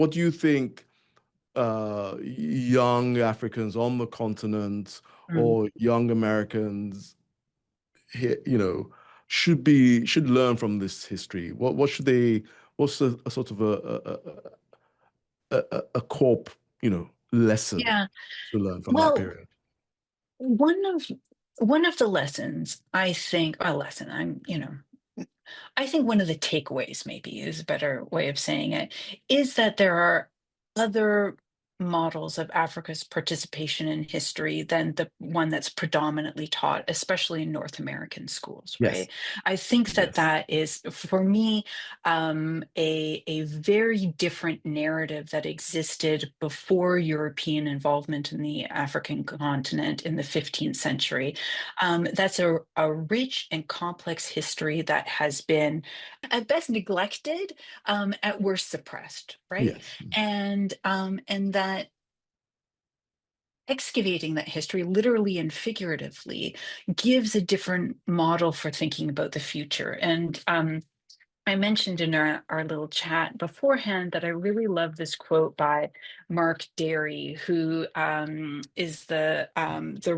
what do you think young Africans on the continent Mm. or young Americans here, should learn from this history? What should they? What's a sort of a core, lesson Yeah. to learn from that Well, period? one of one of the lessons I think, a lesson, I think one of the takeaways maybe is a better way of saying it, is that there are other models of Africa's participation in history than the one that's predominantly taught, especially in North American schools, Yes, right? I think that yes, that is, for me, a very different narrative that existed before European involvement in the African continent in the 15th century. That's a rich and complex history that has been at best neglected, at worst suppressed, right? yes. And that excavating that history, literally and figuratively, gives a different model for thinking about the future. And I mentioned in our little chat beforehand that I really love this quote by Mark Derry, who is the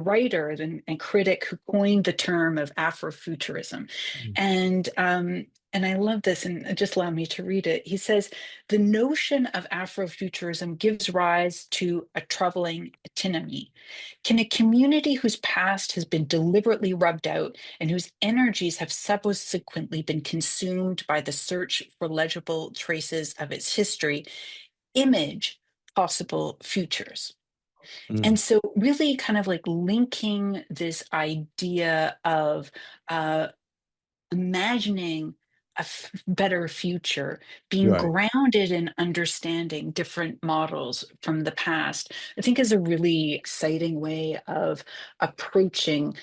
writer and critic who coined the term of Afrofuturism. Mm. And and I love this, and just allow me to read it. He says, the notion of Afrofuturism gives rise to a troubling antinomy. Can a community whose past has been deliberately rubbed out and whose energies have subsequently been consumed by the search for legible traces of its history, image possible futures? And Mm. so, really, kind of like linking this idea of uh, imagining better future, being Right. grounded in understanding different models from the past, I think is a really exciting way approaching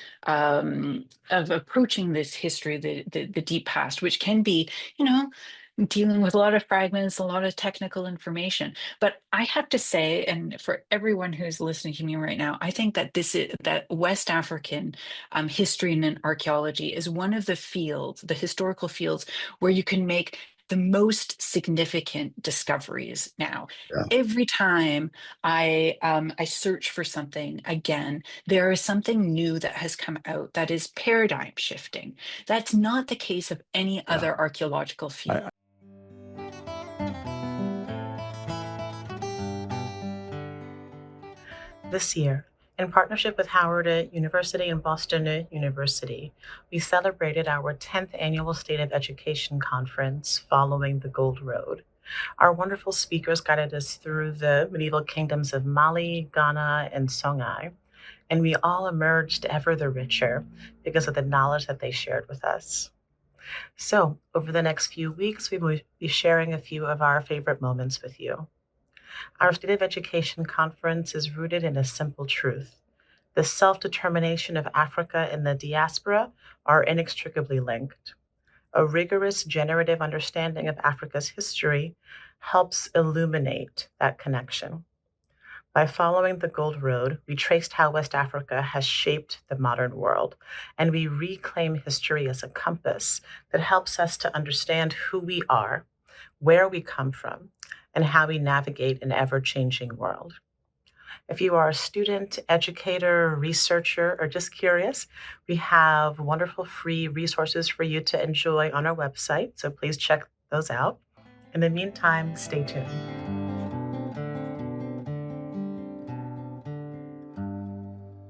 approaching this history, the deep past, which can be, you know, dealing with a lot of fragments, a lot of technical information. But I have to say, and for everyone who's listening to me right now, I think that this is that West African history and archaeology is one of the fields, the historical fields, where you can make the most significant discoveries now. Yeah. Every time I search for something again, there is something new that has come out that is paradigm shifting. That's not the case of any Yeah. other archaeological field. I, This year, in partnership with Howard University and Boston University, we celebrated our 10th annual State of Education conference following the Gold Road. Our wonderful speakers guided us through the medieval kingdoms of Mali, Ghana, and Songhai, and we all emerged ever the richer because of the knowledge that they shared with us. So, over the next few weeks, we will be sharing a few of our favorite moments with you. Our State of Education conference is rooted in a simple truth. The self determination of Africa and the diaspora are inextricably linked. A rigorous generative understanding of Africa's history helps illuminate that connection. By following the Gold Road, we traced how West Africa has shaped the modern world, and we reclaim history as a compass that helps us to understand who we are, where we come from, and how we navigate an ever changing world. If you are a student, educator, researcher, or just curious, we have wonderful free resources for you to enjoy on our website, so please check those out. In the meantime, stay tuned.